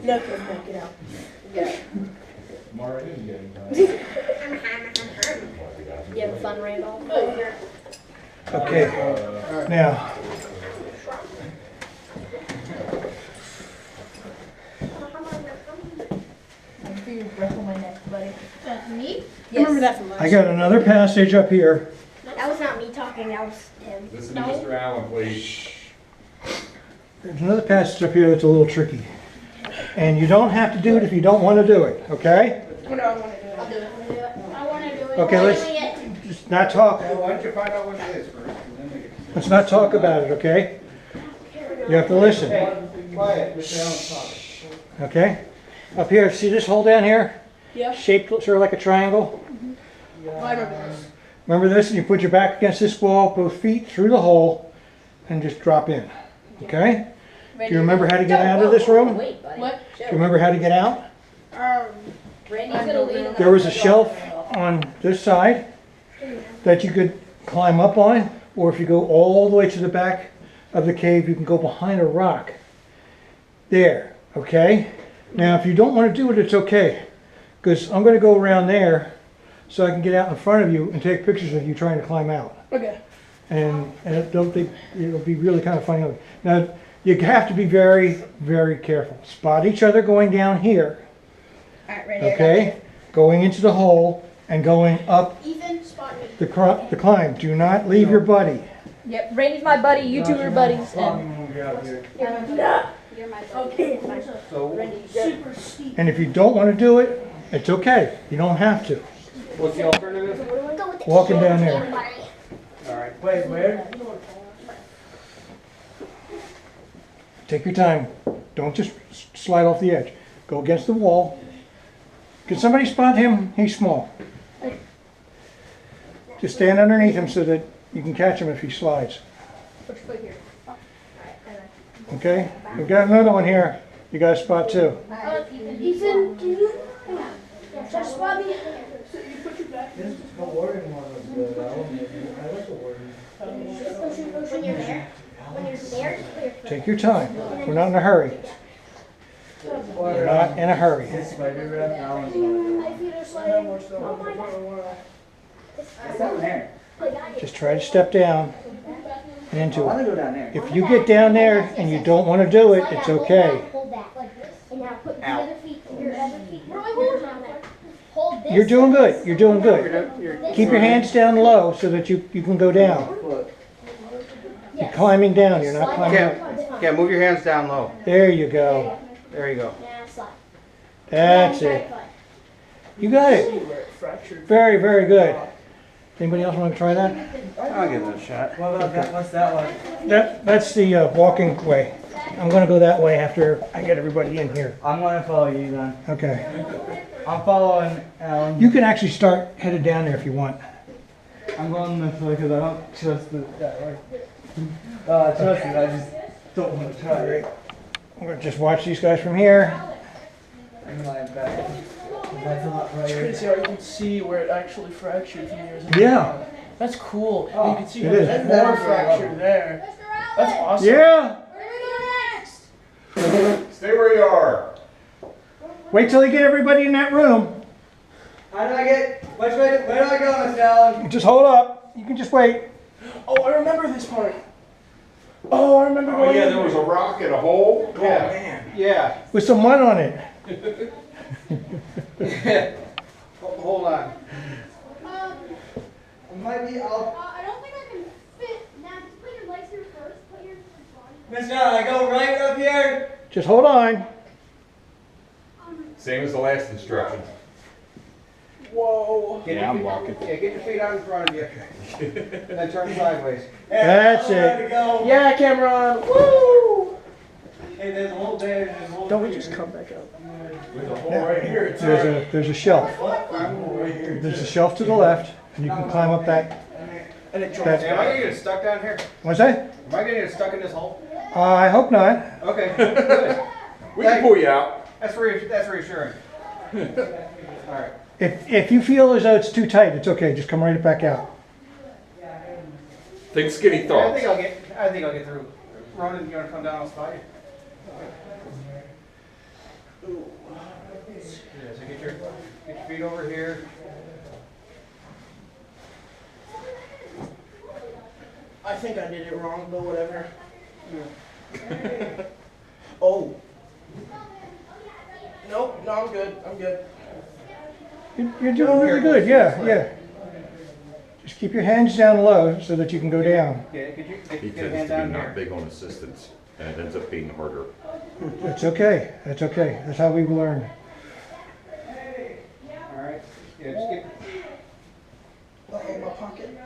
No, get out. Yeah. Mara didn't get it. You have fun, Randolph? Okay. Now, I feel your breath on my neck, buddy. Me? Yes. Remember that from last I got another passage up here. That was not me talking, that was him. Listen to Mr. Allen, please. There's another passage up here that's a little tricky. And you don't have to do it if you don't want to do it, okay? No, I want to do it. I'll do it. I want to do it. Okay, let's just not talk. Why don't you find out what it is first? And then we can... Let's not talk about it, okay? You have to listen, Quiet, Mr. Allen's talking. okay? Up here, see this hole down here? Yeah. Shaped sort of like a triangle. I remember this. Remember this? And you put your back against this wall, both feet through the hole, and just drop in, okay? Do you remember how to get out of this room? Do Wait, buddy. What? you remember how to get out? Randy's gonna lead him. There was a shelf on this side that you could climb up on, or if you go all the way to the back of the cave, you can go behind a rock. There, okay? Now, if you don't want to do it, it's okay, because I'm going to go around there so I can get out in front of you and take pictures of you trying to climb out. Okay. And it'll be really kind of funny. Now, you have to be very, very careful. Spot each other going down here, Alright, ready? I got okay? Going into the hole and going up you. Ethan, spot me. the climb. Do not leave your buddy. Yep, Randy's my buddy, you two are buddies. And You're my okay. Super steep. And if you don't want to do it, it's okay. You don't have to. What's the alternative? Walking down there. Alright. Wait, where? Take your time. Don't just slide off the edge. Go against the wall. Can somebody spot him? He's small. Just stand underneath him so that you can catch him if he slides. put your foot here. Okay? We've got another one here. You got a spot too. Ethan, can you just spot me? When you're there, just put your foot. Take your time. We're not in a hurry. We're not in a hurry. My feet are sliding. Oh my God. Just try to step down and into I want it. to go down there. If you get down there and you don't want to do it, it's okay. Hold that like this, and now put the other feet, your other feet. What do I hold on that? Hold this. You're doing good. You're doing good. Keep your hands down low so that you can go down. You're climbing down. You're not climbing up. Yeah, move your hands down low. There you go. There you go. Nah, slide. That's it. You got it. Very, very good. Anybody else want to try that? I'll give it a shot. What about that? What's that one? That's the walking way. I'm going to go that way after I get everybody in here. I'm gonna follow you then. Okay. I'm following Alan. You can actually start headed down there if you want. I'm going this way because I don't trust that way. I trust it. I just don't want to try it. I'm going to just watch these guys from here. I'm lying back. That's a lot right It's here. crazy how you can see where it actually fractured from years ago. Yeah. That's cool. You can see it where is. there's more fractured there. That's awesome. Yeah. Where do we go next? Stay where you are. Wait till they get everybody in that room. How do I get? Which way? Where do I go, Mr. Allen? Just hold up. You can just wait. Oh, I remember this part. Oh, I remember Oh going yeah, in. there was a rock and a hole. Yeah. Yeah. With some mud on it. Hold on. Might be. I'll. I don't think I can fit. Now, just put your legs here first. Put your body. Mr. Allen, I go right up here. Just hold on. Same as the last instructions. Whoa. Yeah, I'm walking. Yeah, get your feet out in front of you. Then turn sideways. That's I know where it. to go. Yeah, Cameron. Woo! Hey, there's a hole there. There's a hole Don't we here. just come back out? There's a hole right here. There's a shelf. Right here. There's a shelf to the left, and you can climb up that. And it drops. That's, Am I gonna get stuck down here? what's that? Am I gonna get stuck in this hole? I hope not. Okay, good. We can pull you out. That's reassuring. All right. If you feel as though it's too tight, it's okay. Just come right back out. Think skinny I thoughts. think I'll get through. Ronan, you wanna come down? I'll spot you. Yeah, so get your feet over here. I think I did it wrong, but whatever. Oh. Nope, no, I'm good. I'm good. You're doing really good, yeah, yeah. Just keep your hands down low so that you can go down. Yeah, could you He get a tends hand to be down not here? big on assistance, and it ends up being harder. It's okay, it's okay. That's how we learn. Alright. Yeah, just get. Uh-oh, my pocket.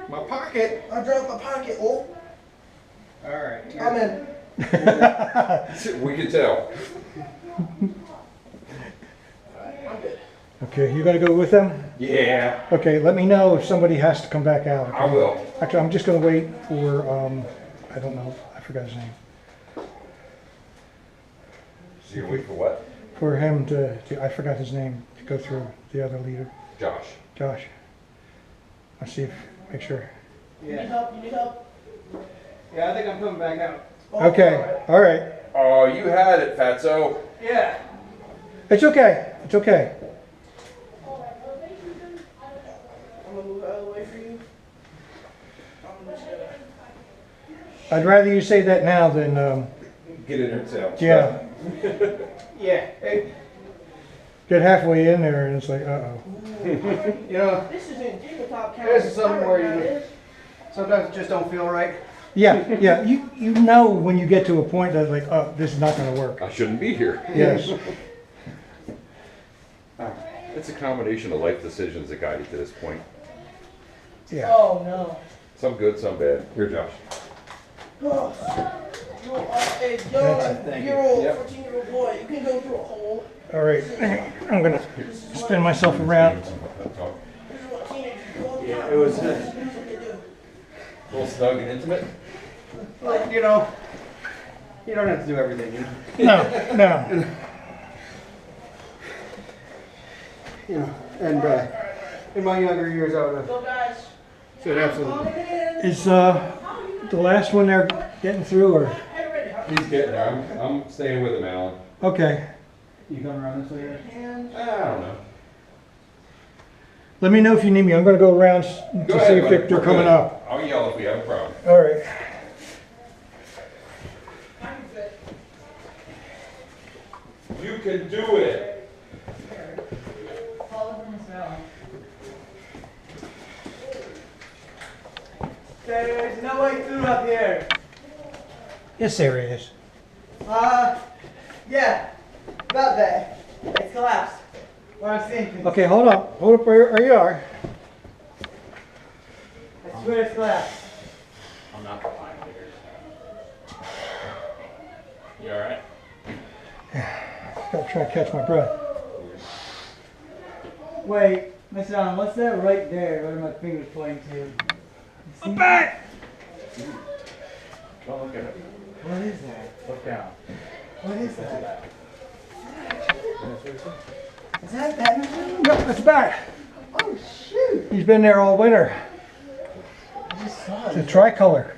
My pocket! I dropped my pocket. Oh, Alright. I'm in. We can tell. I'm good. Okay, you gonna go with them? Yeah, Okay, let me know if somebody has to come back out. I will. Actually, I'm just gonna wait for, I don't know, I forgot his name. So you're waiting for what? For him to, I forgot his name, to go through the other leader, Josh. Josh. I'll see if, make sure. You need Yeah. help? You need help? Yeah, I think I'm coming back out. Oh, Okay, all right. Oh, you had it, Fatso. Yeah. It's okay, it's okay. I'm gonna move out of the way for you. I'm just gonna. I'd rather you say that now than, Get in there and tell. yeah, Yeah. Hey, get halfway in there and it's like, uh-oh. you know, This is in tabletop county. this is something I where know you that is. sometimes it just don't feel right. Yeah, yeah, you know when you get to a point that like, oh, this is not gonna work. I shouldn't be here. Yes, It's a combination of life decisions that got you to this point. yeah. Oh no. Some good, some bad. Here, Josh. Oh, you are a That's young, it. year-old, Yep. 14-year-old boy. You can go through a hole. All right, I'm gonna spin myself around. This is what teenagers do all the Yeah, time. it was, That's what they do. A little snug and intimate. Like, you know, you don't have to do everything, you know. No, no. You know, and in my younger years, I would have Go guys. said absolutely. Is the last one there getting through or? Hey, ready, huh? He's getting there. I'm staying with him, Alan. Okay, You come around this way? Hands. I don't know. let me know if you need me. I'm gonna go around to Go see ahead, if buddy. they're We're coming good. up. I'll yell if we have a problem. All right. You can do it. There's no way through up here. Yes, there is. Yeah, about that. It's collapsed. What I'm thinking. Okay, hold up where you are. I swear it's collapsed. I'm not behind here. You alright? Gotta try to catch my breath. Wait, Mr. Allen, what's that right there? What are my fingers pointing to? I'm back. Don't look at it. What is that? Look down. What is that? Is that Batman? Yep, it's back. Oh shoot! He's been there all winter. I just saw It's a it. tricolor.